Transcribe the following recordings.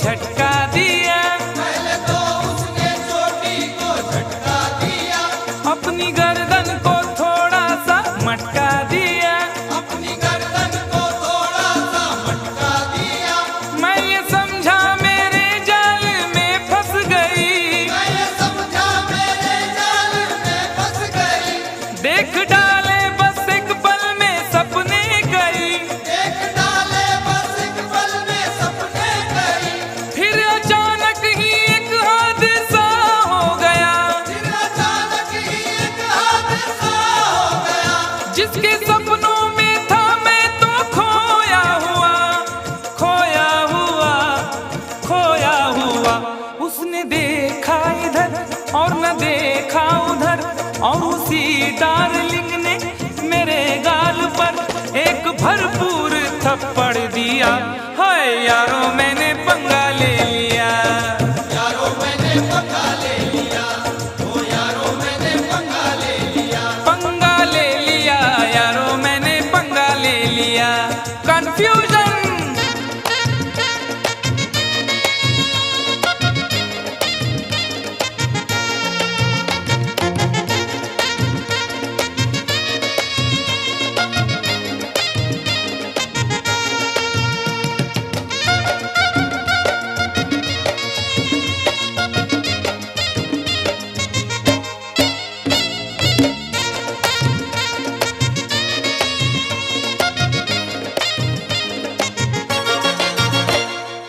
झटका दिया, पहले तो उसने चोटी को झटका दिया, अपनी गर्दन को थोड़ा सा मटका दिया, अपनी गर्दन को थोड़ा सा मटका दिया। मैं ये समझा मेरे जाल में फंस गई, मैं ये समझा मेरे जाल में फंस गई। देख डाले बस एक पल में सपने गई, देख डाले बस एक पल में सपने गई। फिर अचानक ही एक हादसा हो गया, फिर अचानक ही एक हादसा हो गया। जिसके सपनों में था मैं तो खोया हुआ, खोया हुआ, खोया हुआ। उसने देखा इधर और न देखा उधर, और उसी डार्लिंग ने मेरे गाल पर एक भरपूर थप्पड़ दिया। हाय यारो मैंने पंगा ले लिया, यारो मैंने पंगा ले लिया, ओ यारो मैंने पंगा ले लिया। पंगा ले लिया यारो मैंने पंगा ले लिया। कंफ्यूजन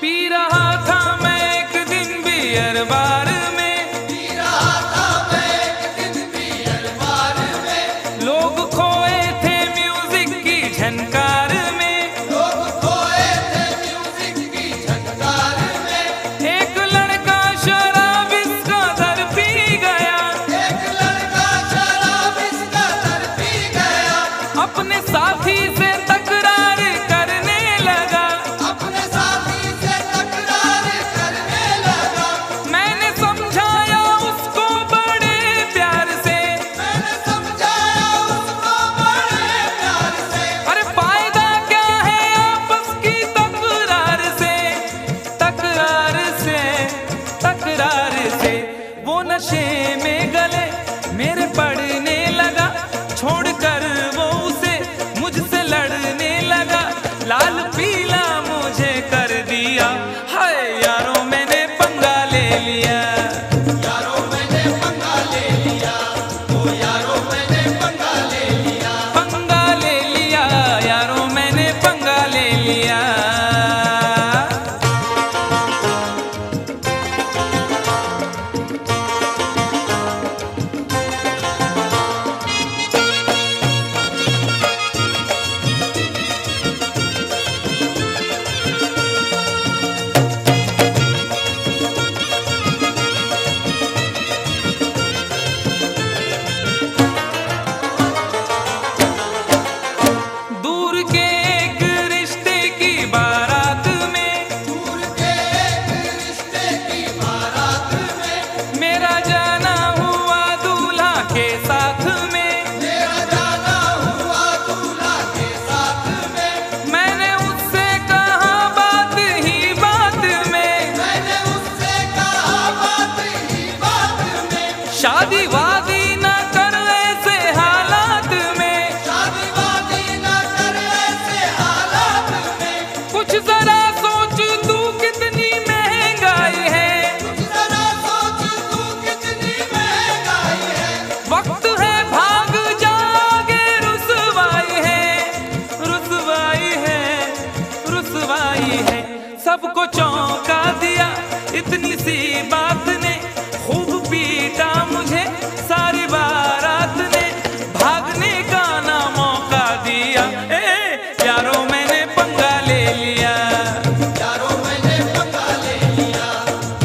पी रहा था मैं एक दिन बियर बार में, पी रहा था मैं एक दिन बियर बार में। लोग खोए थे म्यूजिक की झनकार में, लोग खोए थे म्यूजिक की झनकार में। एक लड़का शराब इसका दर पी गया, एक लड़का शराब इसका दर पी गया। अपने साथी से तकरार करने लगा, अपने साथी से तकरार करने लगा। मैंने समझाया उसको बड़े प्यार से, मैंने समझाया उसको बड़े प्यार से। अरे फायदा क्या है आपस की तकरार से, तकरार से, तकरार से। वो नशे में गले मेरे पड़ने लगा, छोड़कर वो उसे मुझसे लड़ने लगा, लाल पीला मुझे कर दिया। हाय यारो मैंने पंगा ले लिया, यारो मैंने पंगा ले लिया, ओ यारो मैंने पंगा ले लिया। पंगा ले लिया यारो मैंने पंगा ले लिया। दूर के एक रिश्ते की बारात में, दूर के एक रिश्ते की बारात में। मेरा जाना हुआ दूल्हा के साथ में, मेरा जाना हुआ दूल्हा के साथ में। मैंने उससे कहा बात ही बात में, मैंने उससे कहा बात ही बात में। शादी वादी न कर ऐसे हालात में, शादी वादी न कर ऐसे हालात में। कुछ जरा सोच तू कितनी महंगाई है, जरा सोच तू कितनी महंगाई है। वक्त है भाग जागे, रुसवाई है, रुसवाई है, रुसवाई है। सबको चौंका दिया इतनी सी बात ने, खूब पीटा मुझे सारी बारात ने, भागने का ना मौका दिया। यारो मैंने पंगा ले लिया, यारो मैंने पंगा ले लिया,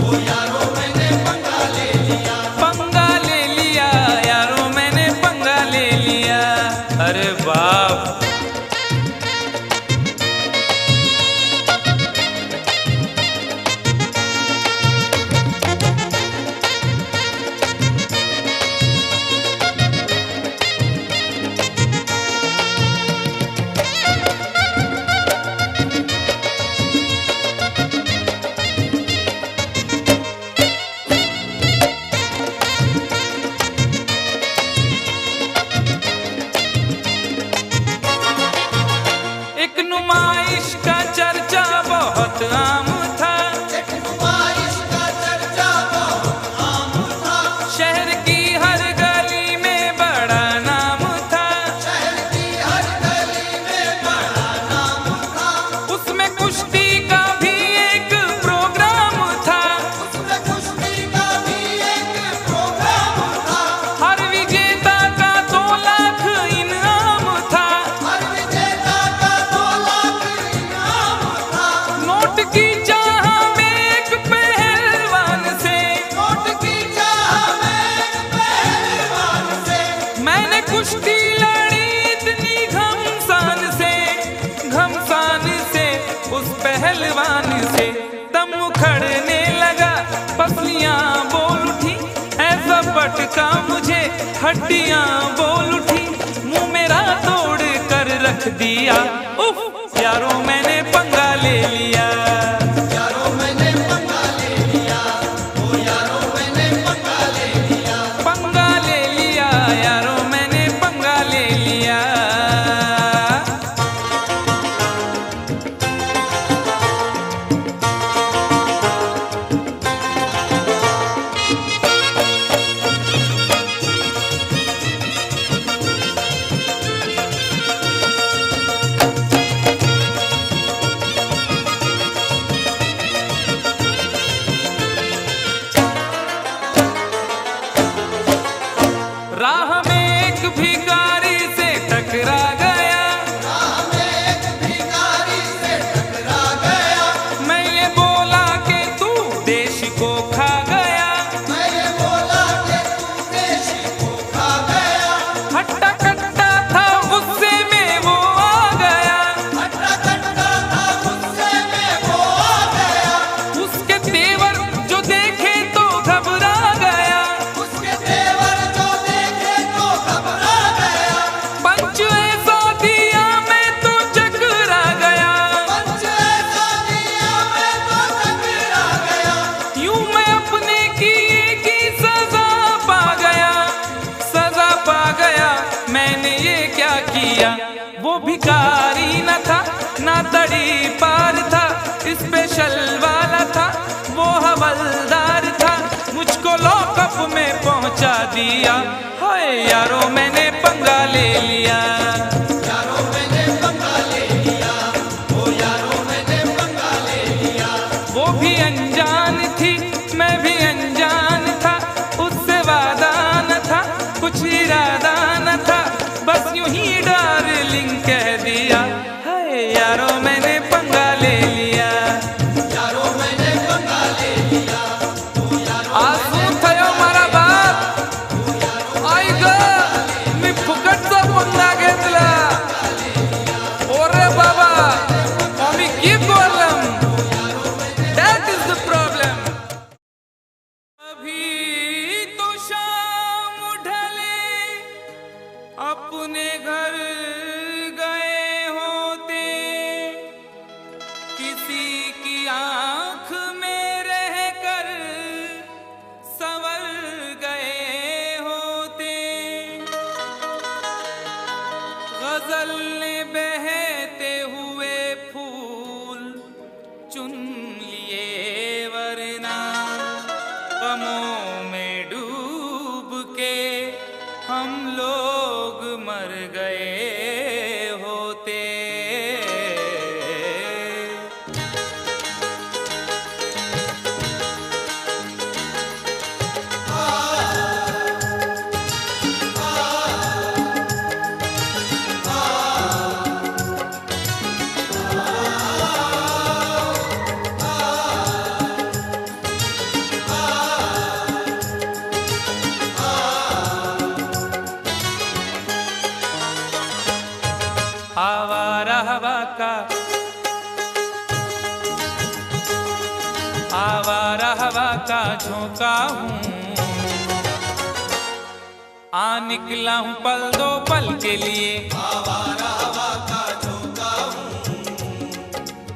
ओ यारो मैंने पंगा ले लिया। पंगा ले लिया यारो मैंने पंगा ले लिया। अरे बाप एक नुमाइश का चर्चा बहुत आम था, एक नुमाइश का चर्चा बहुत आम था, शहर की हर गली में बड़ा नाम था, शहर की हर गली में बड़ा नाम था, उसमें कुश्ती का भी एक प्रोग्राम था, उसमें कुश्ती का भी एक प्रोग्राम था, हर विजेता का 2 लाख इनाम था, हर विजेता का 2 लाख इनाम था, नोट की चाह में एक पहलवान से, नोट की चाह में एक पहलवान से, मैंने कुश्ती लड़ी इतनी घमसान से उस पहलवान से दम उखड़ने लगा, पसलियां बोल उठी, ऐसा पटका मुझे हड्डियां बोल उठी, मुंह मेरा तोड़ कर रख दिया, उफ यारों मैंने पंगा ले लिया, यारों मैंने पंगा ले लिया, ओ यारों मैंने पंगा ले लिया, पंगा ले लिया, यारों मैंने पंगा ले लिया। राह में एक भिखारी से टकरा गया, राह में एक भिखारी से टकरा गया, मैं ये बोला कि तू देश को खा गया, मैं ये बोला कि तू देश को खा गया, हट्टा कट्टा था गुस्से में वो आ गया, हट्टा कट्टा था गुस्से में वो आ गया, उसके तेवर जो देखे तो घबरा गया, उसके तेवर जो देखे तो घबरा गया, पंच ऐसा दिया मैं तो चकरा गया, पंच ऐसा दिया मैं तो टकरा गया, यूं मैं अपने किए की सजा पा गया, सजा पा गया, मैंने ये क्या किया, वो भिखारी न था ना तड़ी पार था, स्पेशल वाला था, वो हवलदार था, मुझको लॉकअप में पहुंचा दिया, हाय यारों मैंने पंगा ले लिया, यारों मैंने पंगा ले लिया, ओ यारों मैंने पंगा ले लिया, वो भी अनजान थी मैं भी अनजान था, उससे वादा न था कुछ इरादा न था, बस यूं ही डार्लिंग कह दिया, हाय यारों मैंने पंगा ले लिया, यारों मैंने पंगा ले लिया, ओ यारों आसू थयो मारा बाप आई ग मी फुकटचा पंगा घेतला, ओरे बाबा आम्ही की problem, that is the problem, अभी तो शाम ढले अपने घर गए होते, किसी की आंख में रहकर संवर गए होते, गजल ने बहते हुए फूल चुन लिए, वरना गमों में डूब के हम लोग मर गए होते। आवारा हवा का, आवारा हवा का झोंका हूँ, आ निकला हूँ पल दो पल के लिए, आवारा हवा का झोंका हूँ,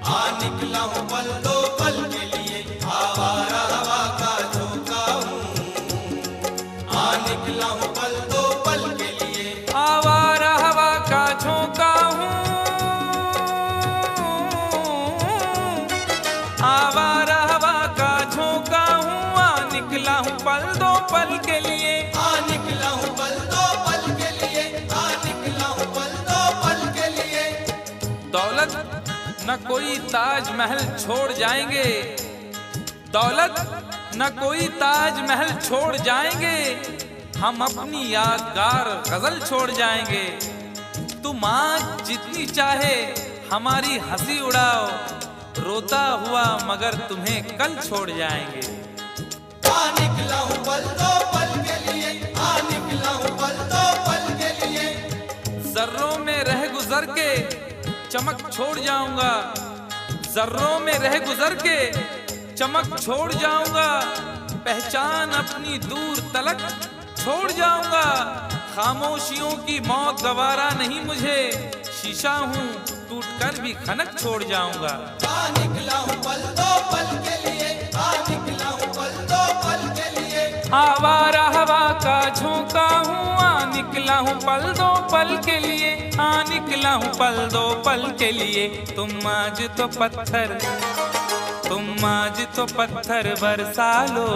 आ निकला हूँ पल दो पल के लिए, आवारा हवा का झोंका हूँ, आ निकला हूँ पल दो पल के लिए, आवारा हवा का झोंका हूँ, दौलत न कोई ताजमहल छोड़ जाएंगे, दौलत न कोई ताजमहल छोड़ जाएंगे, हम अपनी यादगार गजल छोड़ जाएंगे। तुम आज जितनी चाहे हमारी हंसी उड़ाओ, रोता हुआ मगर तुम्हें कल छोड़ जाएंगे। आ निकला हूँ पल दो पल के लिए, आ निकला हूँ पल दो पल के लिए। जर्रों में रह गुजर के चमक छोड़ जाऊंगा, जर्रों में रह गुजर के चमक छोड़ जाऊंगा, पहचान अपनी दूर तलक छोड़ जाऊंगा। खामोशियों की मौत गवारा नहीं मुझे, शीशा हूँ टूट कर भी खनक छोड़ जाऊंगा। आ निकला हूँ पल दो पल के लिए, आ निकला हूँ पल दो पल के लिए। आवारा हवा का झोंका हूँ, आ निकला हूँ पल दो पल के लिए, आ निकला हूँ पल दो पल के लिए। तुम आज तो पत्थर, तुम आज तो पत्थर बरसा लो,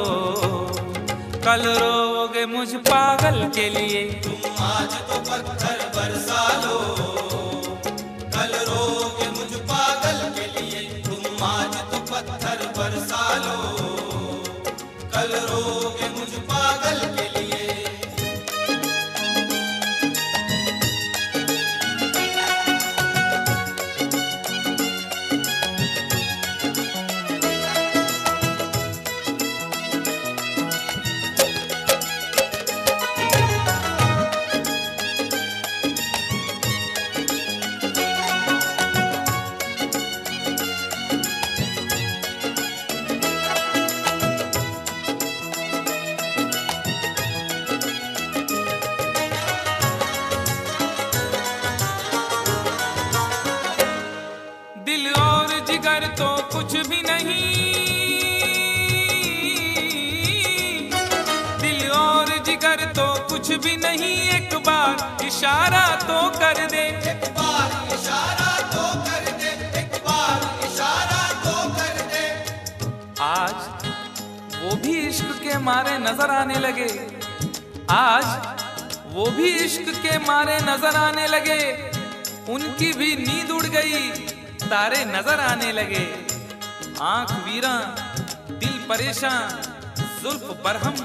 कल रोगे मुझ पागल के लिए। तुम आज तो पत्थर बरसा लो, कल रोगे मुझ पागल के लिए। तुम आज तो पत्थर बरसा लो, कल रोगे मुझ पागल के लिए। दिल और जिगर तो कुछ भी नहीं, दिल और जिगर तो कुछ भी नहीं, एक बार इशारा तो कर दे, एक बार इशारा तो कर दे, एक बार इशारा तो कर दे। आज वो भी इश्क के मारे नजर आने लगे, आज वो भी इश्क के मारे नजर आने लगे, उनकी भी नींद उड़ गई, तारे नजर आने लगे। आंख वीरा दिल परेशान, जुल्फ बरहम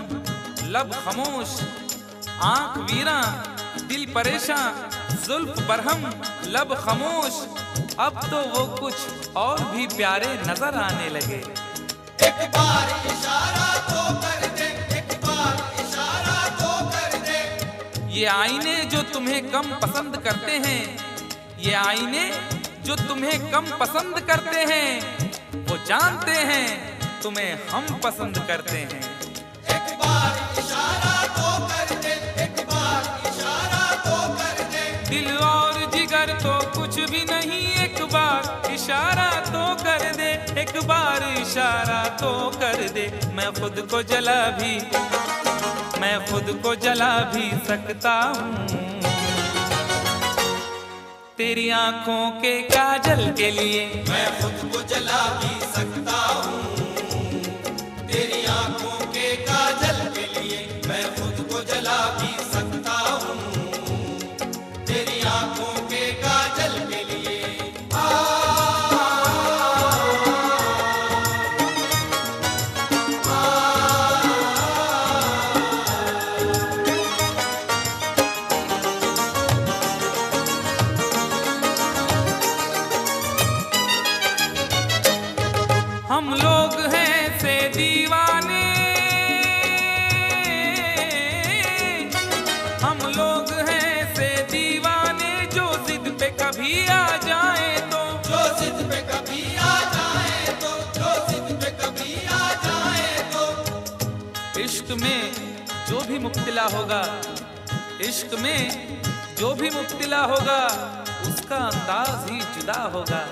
लब खामोश, आंख वीरा दिल परेशान, जुल्फ बरहम लब खामोश, अब तो वो कुछ और भी प्यारे नजर आने लगे। एक बार इशारा तो कर दे, एक बार इशारा तो कर दे। ये आईने जो तुम्हें कम पसंद करते हैं, ये आईने जो तुम्हें कम पसंद करते हैं, वो जानते हैं तुम्हें हम पसंद करते हैं। एक बार इशारा तो कर दे, एक बार इशारा तो कर दे। दिल और जिगर तो कुछ भी नहीं, एक बार इशारा तो कर दे, एक बार इशारा तो कर दे। मैं खुद को जला भी, मैं खुद को जला भी सकता हूँ, तेरी आंखों के काजल के लिए। मैं खुद को जला भी सकता हूँ, तेरी आंखों के काजल के लिए। मैं खुद को जला भी सकता हूँ, तेरी आंखों के काजल के लिए। हम लोग हैं से दीवाने, हम लोग हैं से दीवाने, जो जिद पे कभी आ जाए तो, जो जिद पे कभी आ जाए तो, जो जिद पे कभी आ जाए तो। इश्क में जो भी मुब्तिला होगा, इश्क में जो भी मुब्तिला होगा, उसका अंदाज ही जुदा होगा।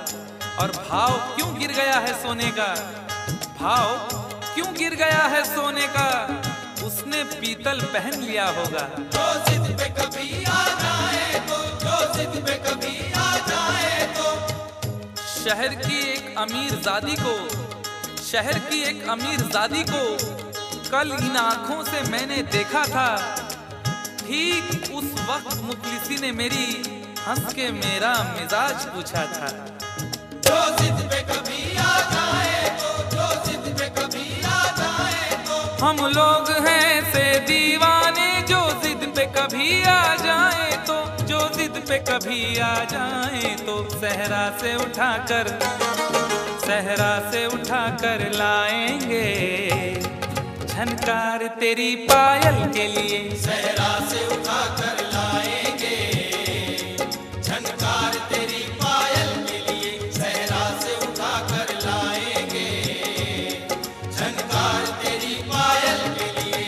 और भाव क्यों गिर गया है सोने का, भाव क्यों गिर गया है सोने का, उसने पीतल पहन लिया होगा। जो जिद पे कभी आ जाए तो, जो जिद पे कभी आ जाए तो। शहर की एक अमीर जादी को, शहर की एक अमीर जादी को कल इन आंखों से मैंने देखा था। ठीक उस वक्त मुखलिसी ने मेरी हंस के मेरा मिजाज पूछा था। जो जिद पे कभी आ जाए तो, जो जिद पे कभी आ जाए तो, हम लोग हैं से दीवाने, जो जिद पे कभी आ जाए तो, जो जिद पे कभी आ जाए तो, सहरा से उठाकर लाएंगे झनकार तेरी पायल के लिए। सहरा से उठा कर लाएंगे झनकार तेरी पायल के लिए। सहरा से उठा कर लाएंगे झनकार तेरी पायल के लिए।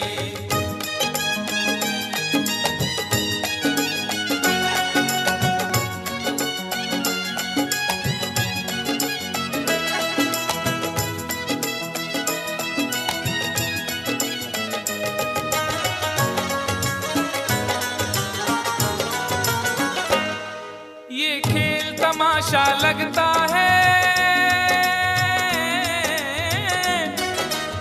ये खेल तमाशा लगता है,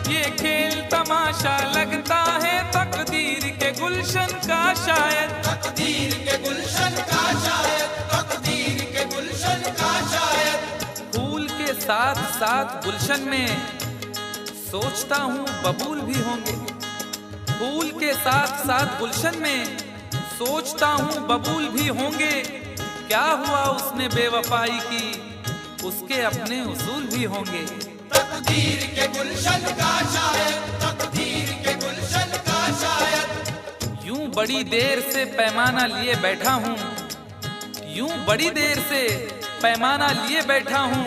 ये खेल तमाशा लगता है, तकदीर के गुलशन का शायद। तकदीर के गुलशन का शायद, तकदीर के गुलशन का शायद। फूल के साथ साथ गुलशन में सोचता हूँ बबूल भी होंगे। फूल के साथ साथ गुलशन में सोचता हूँ बबूल भी होंगे। क्या हुआ उसने बेवफाई की, उसके अपने उसूल भी होंगे। तकदीर के गुलशन का शायद, तकदीर के गुलशन का शायद। यूं बड़ी देर से पैमाना लिए बैठा हूँ, यूं बड़ी देर से पैमाना लिए बैठा हूँ।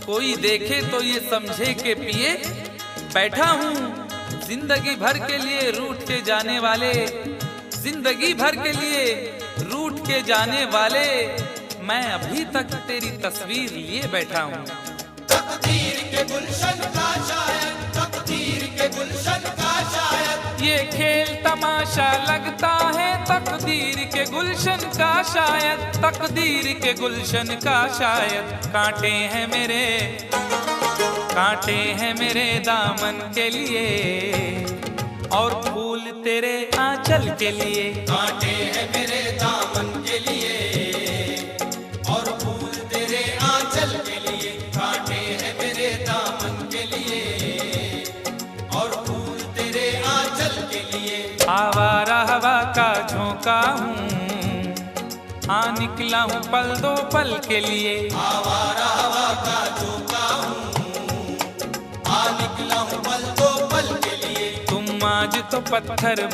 कोई देखे तो ये समझे के पिए बैठा हूँ। जिंदगी भर के लिए रूठ के जाने वाले, जिंदगी भर के लिए रूठ के जाने वाले, मैं अभी तक तेरी तस्वीर लिए बैठा हूँ। तकदीर के गुलशन का शायद, तकदीर के गुलशन का शायद। ये खेल तमाशा लगता है, तकदीर के गुलशन का शायद, तकदीर के गुलशन का शायद। कांटे हैं मेरे, कांटे हैं मेरे दामन के लिए, और फूल तेरे आंचल के लिए। कांटे हैं मेरे दामन के लिए और फूल तेरे आंचल के लिए। कांटे हैं मेरे दामन के लिए और फूल तेरे आंचल के लिए। आवारा हवा का झोंका हूँ, आ निकला हूँ पल दो पल के लिए। आवारा हवा का झोंका हूँ, आ निकला हूँ पल दो पल के लिए। तुम आज तो पत्थर